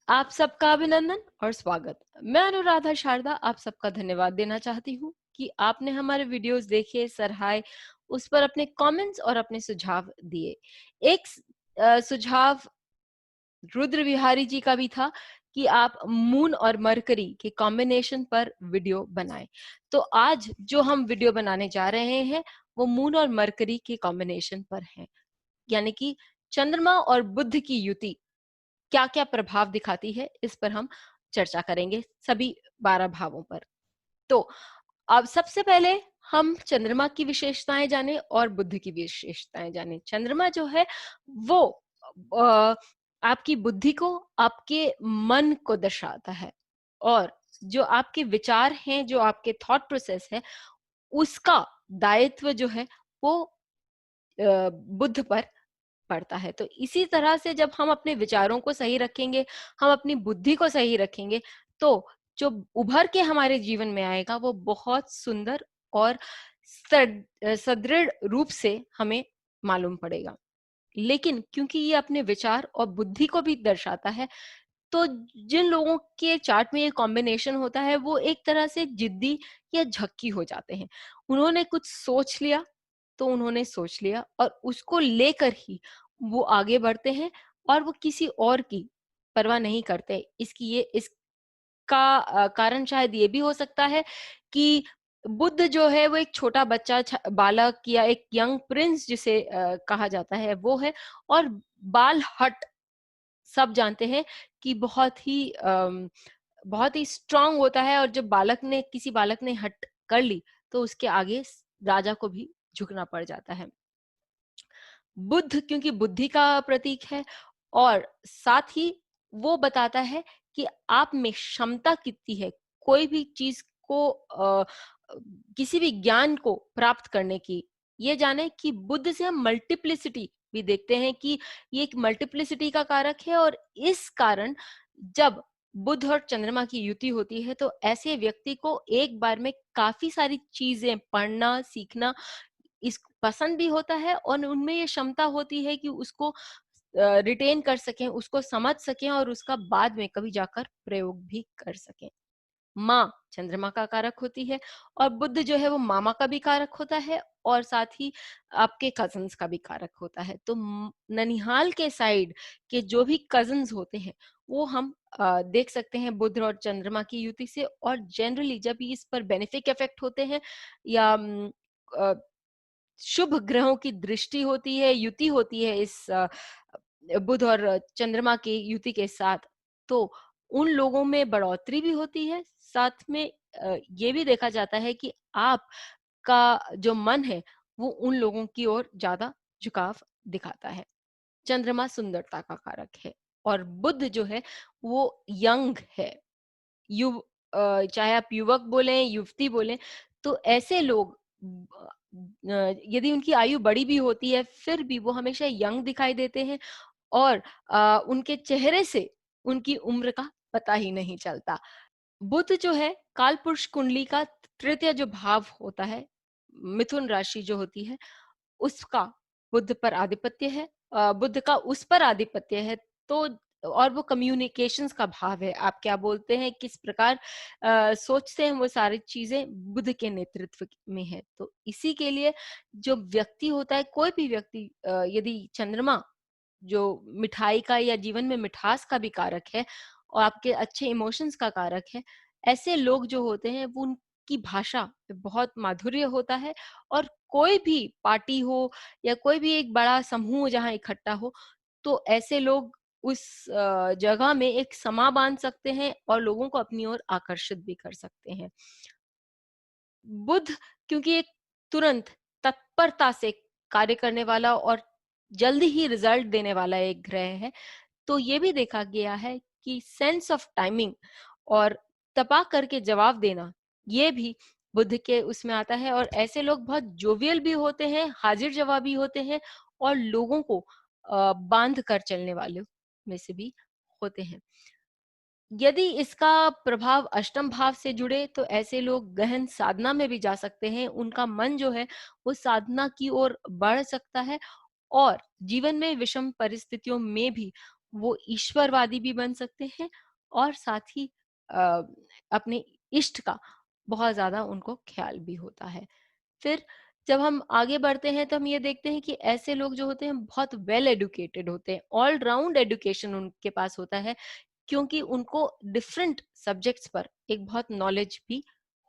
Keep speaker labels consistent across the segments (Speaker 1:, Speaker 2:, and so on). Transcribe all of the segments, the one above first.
Speaker 1: आप सबका अभिनंदन और स्वागत। मैं अनुराधा शारदा आप सबका धन्यवाद देना चाहती हूँ कि आपने हमारे वीडियोस देखे, सराहे, उस पर अपने कमेंट्स और अपने सुझाव दिए। एक सुझाव रुद्र विहारी जी का भी था कि आप मून और मरकरी के कॉम्बिनेशन पर वीडियो बनाएं। तो आज जो हम वीडियो बनाने जा रहे हैं वो मून और मरकरी के कॉम्बिनेशन पर है, यानी कि चंद्रमा और बुध की युति क्या क्या प्रभाव दिखाती है, इस पर हम चर्चा करेंगे सभी 12 भावों पर। तो अब सबसे पहले हम चंद्रमा की विशेषताएं जाने और बुध की विशेषताएं जाने। चंद्रमा जो है वो अ, आपकी बुद्धि को, आपके मन को दर्शाता है, और जो आपके विचार हैं, जो आपके थॉट प्रोसेस है, उसका दायित्व जो है वो बुध पर पड़ता है। तो इसी तरह से जब हम अपने विचारों को सही रखेंगे, हम अपनी बुद्धि को सही रखेंगे, तो जो उभर के हमारे जीवन में आएगा वो बहुत सुंदर और सदृढ़ रूप से हमें मालूम पड़ेगा। लेकिन क्योंकि ये अपने विचार और बुद्धि को भी दर्शाता है, तो जिन लोगों के चार्ट में ये कॉम्बिनेशन होता है वो एक तरह से जिद्दी या झक्की हो जाते हैं। उन्होंने कुछ सोच लिया तो उन्होंने सोच लिया और उसको लेकर ही वो आगे बढ़ते हैं, और वो किसी और की परवाह नहीं करते। इसका कारण शायद ये भी हो सकता है कि बुद्ध जो है वो एक छोटा बच्चा, बालक या एक यंग प्रिंस जिसे कहा जाता है वो है, और बाल हट सब जानते हैं कि बहुत ही स्ट्रांग होता है, और जब किसी बालक ने हट कर ली तो उसके आगे राजा को भी झुकना पड़ जाता है। बुद्ध क्योंकि बुद्धि का प्रतीक है, और साथ ही वो बताता है कि आप में क्षमता कितनी है कोई भी चीज को किसी भी ज्ञान को प्राप्त करने की। ये जाने कि बुद्ध से हम मल्टीप्लिसिटी भी देखते हैं कि ये एक मल्टीप्लिसिटी का कारक है, और इस कारण जब बुध और चंद्रमा की युति होती है तो ऐसे व्यक्ति को एक बार में काफी सारी चीजें पढ़ना, सीखना इस पसंद भी होता है, और उनमें ये क्षमता होती है कि उसको रिटेन कर सकें, उसको समझ सकें और उसका बाद में कभी जाकर प्रयोग भी कर सकें। माँ चंद्रमा का कारक होती है, और बुद्ध जो है वो मामा का भी कारक होता है, और साथ ही आपके कजन्स का भी कारक होता है। तो ननिहाल के साइड के जो भी कजन्स होते हैं वो हम देख सकते हैं बुध और चंद्रमा की युति से। और जनरली जब इस पर बेनिफिक इफेक्ट होते हैं या शुभ ग्रहों की दृष्टि होती है, युति होती है इस बुध और चंद्रमा की युति के साथ, तो उन लोगों में बढ़ोतरी भी होती है। साथ में ये भी देखा जाता है कि आपका जो मन है वो उन लोगों की ओर ज्यादा झुकाव दिखाता है। चंद्रमा सुंदरता का कारक है, और बुध जो है वो यंग है। चाहे आप युवक बोलें, युवती बोलें, तो ऐसे लोग यदि उनकी आयु बड़ी भी होती है फिर भी वो हमेशा यंग दिखाई देते हैं, और उनके चेहरे से उनकी उम्र का पता ही नहीं चलता। बुध जो है काल पुरुष कुंडली का तृतीय जो भाव होता है, मिथुन राशि जो होती है, उसका बुध पर आधिपत्य है, बुध का उस पर आधिपत्य है। तो और वो कम्युनिकेशंस का भाव है, आप क्या बोलते हैं, किस प्रकार सोचते हैं, वो सारी चीजें बुध के नेतृत्व में है। तो इसी के लिए जो व्यक्ति होता है, कोई भी व्यक्ति यदि चंद्रमा जो मिठाई का या जीवन में मिठास का भी कारक है और आपके अच्छे इमोशंस का कारक है, ऐसे लोग जो होते हैं वो उनकी भाषा में बहुत माधुर्य होता है, और कोई भी पार्टी हो या कोई भी एक बड़ा समूह जहाँ इकट्ठा हो, तो ऐसे लोग उस जगह में एक समा बांध सकते हैं और लोगों को अपनी ओर आकर्षित भी कर सकते हैं। बुध क्योंकि एक तुरंत तत्परता से कार्य करने वाला और जल्दी ही रिजल्ट देने वाला एक ग्रह है, तो ये भी देखा गया है कि सेंस ऑफ टाइमिंग और तपा करके जवाब देना, ये भी बुध के उसमें आता है। और ऐसे लोग बहुत जोवियल भी होते हैं, हाजिर जवाबी होते हैं, और लोगों को बांध कर चलने वाले में से भी होते हैं। यदि इसका प्रभाव अष्टम भाव से जुड़े तो ऐसे लोग गहन साधना में भी जा सकते हैं, उनका मन जो है वो साधना की ओर बढ़ सकता है, और जीवन में विषम परिस्थितियों में भी वो ईश्वरवादी भी बन सकते हैं और साथ ही अ, अपने इष्ट का बहुत ज़्यादा उनको ख़्याल भी होता है। फिर जब हम आगे बढ़ते हैं तो हम ये देखते हैं कि ऐसे लोग जो होते हैं बहुत वेल एजुकेटेड होते हैं, ऑल राउंड एजुकेशन उनके पास होता है, क्योंकि उनको डिफरेंट सब्जेक्ट्स पर एक बहुत नॉलेज भी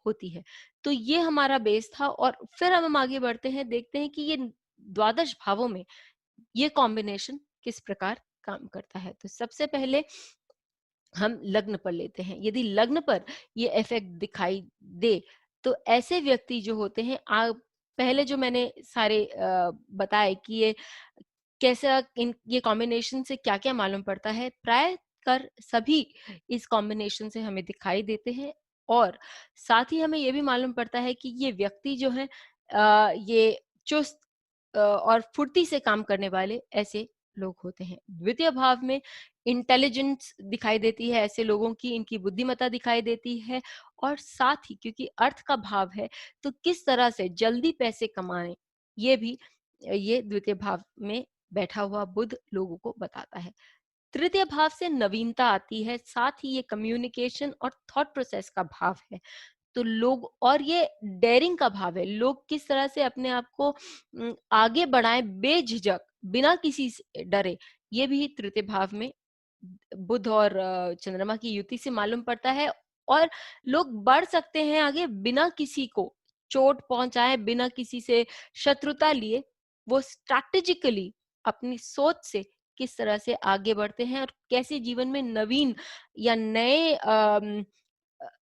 Speaker 1: होती है। तो ये हमारा बेस था और फिर हम आगे बढ़ते हैं, देखते हैं कि ये द्वादश भावों में ये कॉम्बिनेशन किस प्रकार काम करता है। तो सबसे पहले हम लग्न पर लेते हैं। यदि लग्न पर ये इफेक्ट दिखाई दे, तो ऐसे व्यक्ति जो होते हैं, पहले जो मैंने सारे बताए कि ये कैसा इन ये कॉम्बिनेशन से क्या-क्या मालूम पड़ता है, प्राय कर सभी इस कॉम्बिनेशन से हमें दिखाई देते हैं और साथ ही हमें ये भी मालूम पड़ता है कि ये व्यक्ति जो है ये चुस्त और फुर्ती से काम करने वाले ऐसे लोग होते हैं। द्वितीय भाव में इंटेलिजेंस दिखाई देती है ऐसे लोगों की, इनकी बुद्धिमत्ता दिखाई देती है और साथ ही क्योंकि अर्थ का भाव है, तो किस तरह से जल्दी पैसे कमाएँ, ये भी ये द्वितीय भाव में बैठा हुआ बुध लोगों को बताता है। तृतीय भाव से नवीनता आती है, साथ ही ये कम्युनिकेशन और थॉट प्रोसेस का भाव है। तो लोग और ये डेयरिंग का भाव है, लोग किस तरह से अपने आप को आगे बढ़ाएँ बेझिझक, बिना किसी से डरे, ये भी तृतीय भाव में बुध और चंद्रमा की युति से मालूम पड़ता है और लोग बढ़ सकते हैं आगे बिना किसी को चोट पहुँचाए, बिना किसी से शत्रुता लिए, वो स्ट्रैटेजिकली अपनी सोच से किस तरह से आगे बढ़ते हैं और कैसे जीवन में नवीन या नए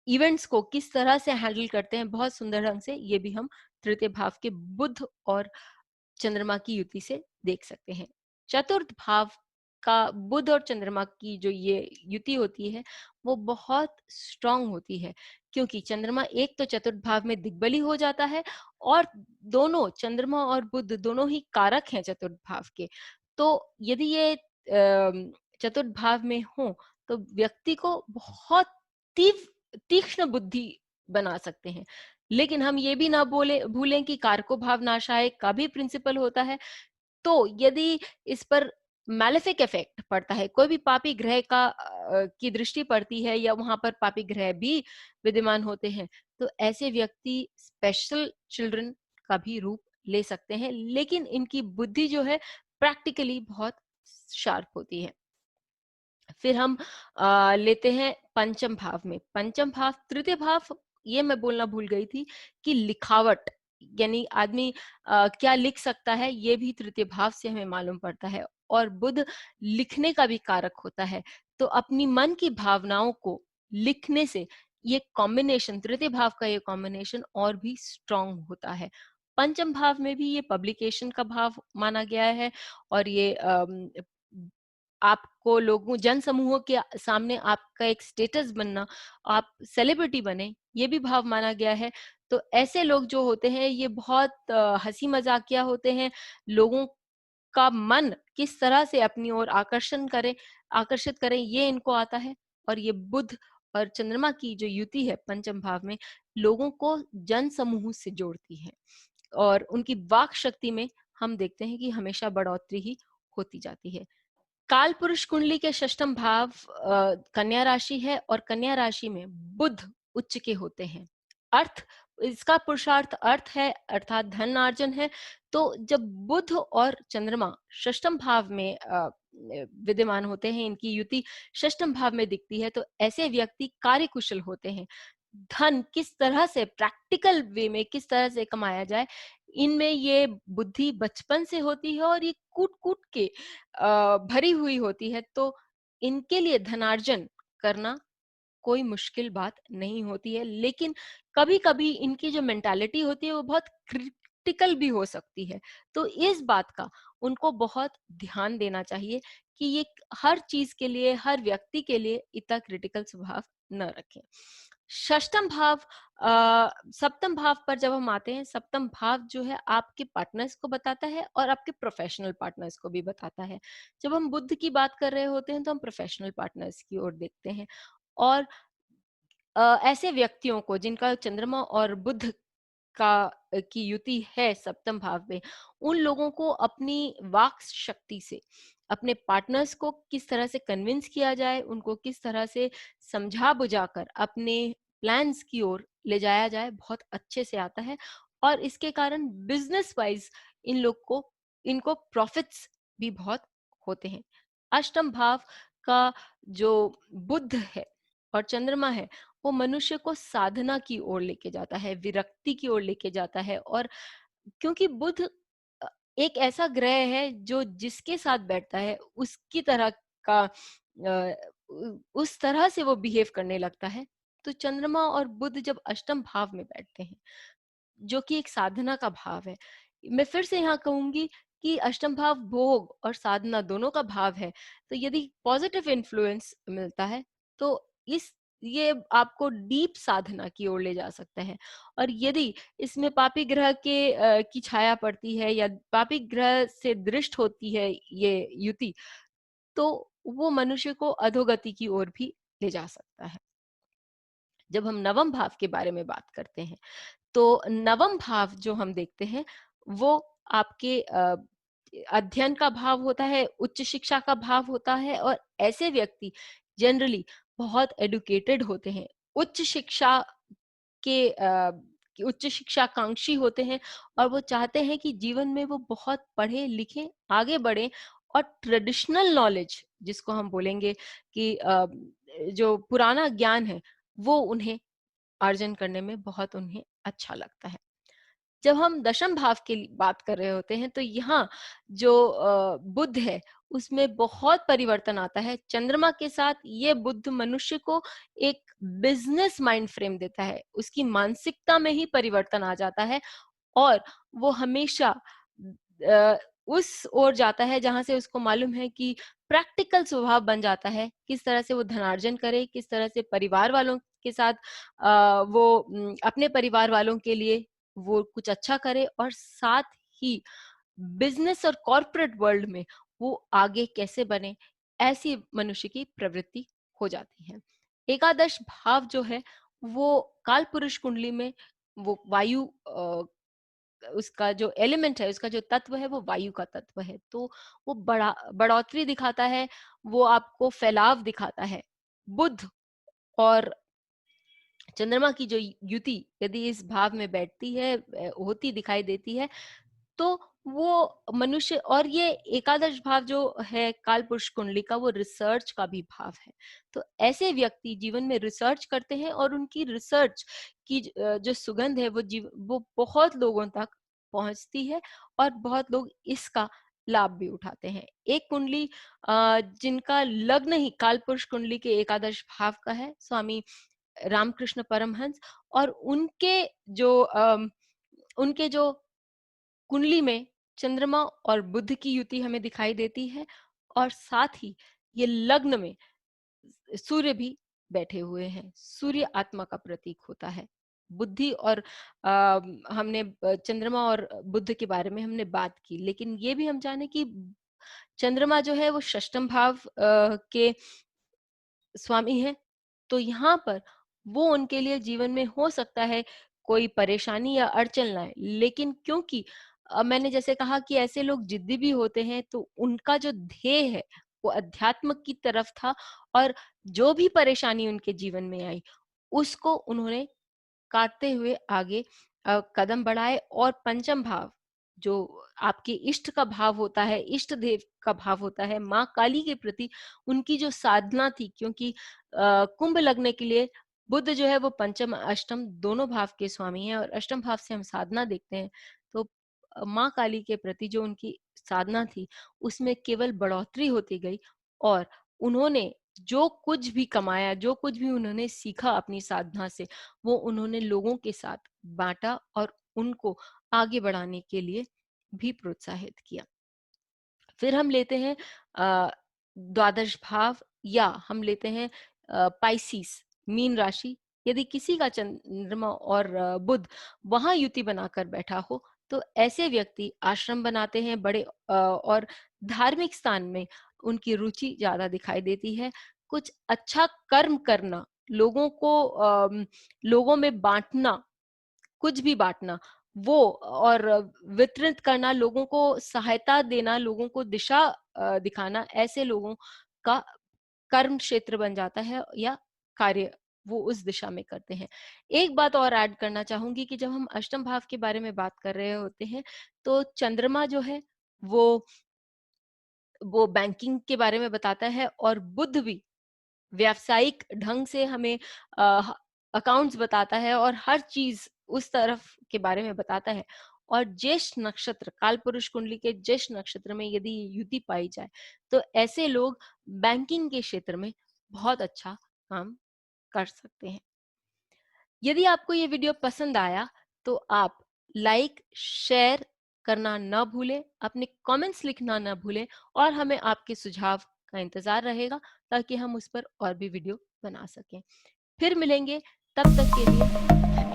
Speaker 1: इवेंट्स को किस तरह से हैंडल करते हैं बहुत सुंदर ढंग से, ये भी हम तृतीय भाव के बुध और चंद्रमा की युति से देख सकते हैं। चतुर्थ भाव का बुध और चंद्रमा की जो ये युति होती है, वो बहुत स्ट्रांग होती है, क्योंकि चंद्रमा एक तो चतुर्थ भाव में दिग्बली हो जाता है और दोनों चंद्रमा और बुध दोनों ही कारक हैं चतुर्थ भाव के। तो यदि ये चतुर्थ भाव में हो, तो व्यक्ति को बहुत तीक्ष्ण बुद्धि बना सकते हैं। लेकिन हम ये भी ना भूलें कि कारको भाव नाशाय का भी प्रिंसिपल होता है। तो यदि इस पर मैलेफिक इफेक्ट पड़ता है, कोई भी पापी ग्रह की दृष्टि पड़ती है या वहाँ पर पापी ग्रह भी विद्यमान होते हैं, तो ऐसे व्यक्ति स्पेशल चिल्ड्रन का भी रूप ले सकते हैं, लेकिन इनकी बुद्धि जो है प्रैक्टिकली बहुत शार्प होती है। फिर हम लेते हैं पंचम भाव में। पंचम भाव, तृतीय भाव, ये मैं बोलना भूल गई थी कि लिखावट, यानी आदमी क्या लिख सकता है, ये भी तृतीय भाव से हमें मालूम पड़ता है और बुध लिखने का भी कारक होता है। तो अपनी मन की भावनाओं को लिखने से ये कॉम्बिनेशन, तृतीय भाव का ये कॉम्बिनेशन और भी स्ट्रांग होता है। पंचम भाव में भी ये पब्लिकेशन का भाव माना गया है और ये आपको लोगों जन समूहों के सामने आपका एक स्टेटस बनना, आप सेलिब्रिटी बने, ये भी भाव माना गया है। तो ऐसे लोग जो होते हैं ये बहुत हँसी मज़ाकिया होते हैं, लोगों का मन किस तरह से अपनी ओर आकर्षित करें ये इनको आता है और ये बुध और चंद्रमा की जो युति है पंचम भाव में, लोगों को जन समूह से जोड़ती है और उनकी वाक शक्ति में हम देखते हैं कि हमेशा बढ़ोतरी ही होती जाती है। काल पुरुष कुंडली के षष्ठम भाव कन्या राशि है और कन्या राशि में बुध उच्च के होते हैं। अर्थ, इसका पुरुषार्थ अर्थ है अर्थात धन अर्जन है। तो जब बुध और चंद्रमा षष्ठम भाव में विद्यमान होते हैं, इनकी युति षष्ठम भाव में दिखती है, तो ऐसे व्यक्ति कार्यकुशल होते हैं। धन किस तरह से प्रैक्टिकल वे में किस तरह से कमाया जाए, इनमें ये बुद्धि बचपन से होती है और ये कूट-कूट के भरी हुई होती है, तो इनके लिए धनार्जन करना कोई मुश्किल बात नहीं होती है। लेकिन कभी-कभी इनकी जो मेंटालिटी होती है वो बहुत क्रिटिकल भी हो सकती है। तो इस बात का उनको बहुत ध्यान देना चाहिए कि ये हर चीज़ के लिए, हर व्यक्ति के लिए इतना क्रिटिकल स्वभाव न रखें। षष्ठम भाव सप्तम भाव पर जब हम आते हैं, सप्तम भाव जो है आपके पार्टनर्स को बताता है और आपके प्रोफेशनल पार्टनर्स को भी बताता है। जब हम बुद्ध की बात कर रहे होते हैं तो हम प्रोफेशनल पार्टनर्स की ओर देखते हैं और ऐसे व्यक्तियों को जिनका चंद्रमा और बुध की युति है सप्तम भाव में, उन लोगों को अपनी वाक शक्ति से अपने पार्टनर्स को किस तरह से कन्विंस किया जाए, उनको किस तरह से समझा बुझाकर अपने प्लान्स की ओर ले जाया जाए, बहुत अच्छे से आता है। और इसके कारण बिजनेस वाइज इन लोग को इनको प्रॉफिट्स भी बहुत होते हैं। अष्टम भाव का जो बुध है और चंद्रमा है, वो मनुष्य को साधना की ओर लेके जाता है, विरक्ति की ओर लेके जाता है। और क्योंकि बुध एक ऐसा ग्रह है जो जिसके साथ बैठता है उसकी तरह का उस तरह से वो बिहेव करने लगता है। तो चंद्रमा और बुध जब अष्टम भाव में बैठते हैं, जो कि एक साधना का भाव है, मैं फिर से यहाँ कहूंगी कि अष्टम भाव भोग और साधना दोनों का भाव है। तो यदि पॉजिटिव इन्फ्लुएंस मिलता है तो इस ये आपको डीप साधना की ओर ले जा सकता है। और यदि इसमें पापी ग्रह की छाया पड़ती है या पापी ग्रह से दृष्ट होती है ये युति, तो वो मनुष्य को अधोगति की ओर भी ले जा सकता है। जब हम नवम भाव के बारे में बात करते हैं, तो नवम भाव जो हम देखते हैं वो आपके अध्ययन का भाव होता है, उच्च शिक्षा का भाव होता है। और ऐसे व्यक्ति जनरली बहुत एडुकेटेड होते हैं, उच्च शिक्षा के उच्च शिक्षाकांक्षी होते हैं, और वो चाहते हैं कि जीवन में वो बहुत पढ़े लिखे आगे बढ़े। और ट्रेडिशनल नॉलेज जिसको हम बोलेंगे कि जो पुराना ज्ञान है, वो उन्हें अर्जन करने में बहुत उन्हें अच्छा लगता है। जब हम दशम भाव की बात कर रहे होते हैं, तो यहाँ जो बुध है उसमें बहुत परिवर्तन आता है। चंद्रमा के साथ ये बुध मनुष्य को एक बिजनेस माइंड फ्रेम देता है, उसकी मानसिकता में ही परिवर्तन आ जाता है। और वो हमेशा अ, उस ओर जाता है जहां से उसको मालूम है कि प्रैक्टिकल स्वभाव बन जाता है, किस तरह से वो धनार्जन करे, किस तरह से परिवार वालों के साथ वो अपने परिवार वालों के लिए वो कुछ अच्छा करे, और साथ ही बिजनेस और कॉर्पोरेट वर्ल्ड में वो आगे कैसे बने, ऐसी मनुष्य की प्रवृत्ति हो जाती है। एकादश भाव जो है वो काल पुरुष कुंडली में वो वायु उसका जो एलिमेंट है, उसका जो तत्व है वो वायु का तत्व है। तो वो बढ़ोतरी दिखाता है, वो आपको फैलाव दिखाता है। बुध और चंद्रमा की जो युति यदि इस भाव में बैठती है, होती दिखाई देती है, तो वो मनुष्य, और ये एकादश भाव जो है काल पुरुष कुंडली का, वो रिसर्च का भी भाव है। तो ऐसे व्यक्ति जीवन में रिसर्च करते हैं, और उनकी रिसर्च की जो सुगंध है वो बहुत लोगों तक पहुंचती है, और बहुत लोग इसका लाभ भी उठाते हैं। एक कुंडली जिनका लग्न ही काल पुरुष कुंडली के एकादश भाव का है, स्वामी रामकृष्ण परमहंस, और उनके जो कुंडली में चंद्रमा और बुध की युति हमें दिखाई देती है। और साथ ही ये लग्न में सूर्य भी बैठे हुए हैं। सूर्य आत्मा का प्रतीक होता है। बुद्धि और हमने चंद्रमा और बुध के बारे में हमने बात की, लेकिन ये भी हम जाने कि चंद्रमा जो है वो षष्ठम भाव के स्वामी है। तो यहाँ पर वो उनके लिए जीवन में हो सकता है कोई परेशानी या अड़चन लाए, लेकिन क्योंकि मैंने जैसे कहा कि ऐसे लोग जिद्दी भी होते हैं, तो उनका जो ध्येय है वो अध्यात्म की तरफ था। और जो भी परेशानी उनके जीवन में आई, उसको उन्होंने काटते हुए आगे कदम बढ़ाए। और पंचम भाव जो आपके इष्ट का भाव होता है, इष्ट देव का भाव होता है, माँ काली के प्रति उनकी जो साधना थी, क्योंकि कुंभ लगने के लिए बुध जो है वो पंचम अष्टम दोनों भाव के स्वामी हैं, और अष्टम भाव से हम साधना देखते हैं। तो माँ काली के प्रति जो उनकी साधना थी, उसमें केवल बढ़ोतरी होती गई। और उन्होंने जो कुछ भी कमाया, जो कुछ भी उन्होंने सीखा अपनी साधना से, वो उन्होंने लोगों के साथ बांटा और उनको आगे बढ़ाने के लिए भी प्रोत्साहित किया। फिर हम लेते हैं द्वादश भाव, या हम लेते हैं पाइसिस, मीन राशि। यदि किसी का चंद्रमा और बुध वहां युति बनाकर बैठा हो, तो ऐसे व्यक्ति आश्रम बनाते हैं बड़े, और धार्मिक स्थान में उनकी रुचि ज्यादा दिखाई देती है। कुछ अच्छा कर्म करना, लोगों में बांटना, कुछ भी बाँटना, वो और वितरित करना, लोगों को सहायता देना, लोगों को दिशा दिखाना, ऐसे लोगों का कर्म क्षेत्र बन जाता है या कार्य वो उस दिशा में करते हैं। एक बात और ऐड करना चाहूँगी कि जब हम अष्टम भाव के बारे में बात कर रहे होते हैं, तो चंद्रमा जो है वो वो बैंकिंग के बारे में बताता है और बुध भी व्यावसायिक ढंग से हमें अ, अकाउंट्स बताता है और हर चीज़ उस तरफ के बारे में बताता है। और ज्येष्ठ नक्षत्र, कालपुरुष कुंडली के ज्येष्ठ नक्षत्र में यदि युति पाई जाए, तो ऐसे लोग बैंकिंग के क्षेत्र में बहुत अच्छा काम कर सकते हैं। यदि आपको ये वीडियो पसंद आया, तो आप लाइक, शेयर करना ना भूलें, अपने कमेंट्स लिखना ना भूलें और हमें आपके सुझाव का इंतज़ार रहेगा ताकि हम उस पर और भी वीडियो बना सकें। फिर मिलेंगे, तब तक के लिए धन्यवाद।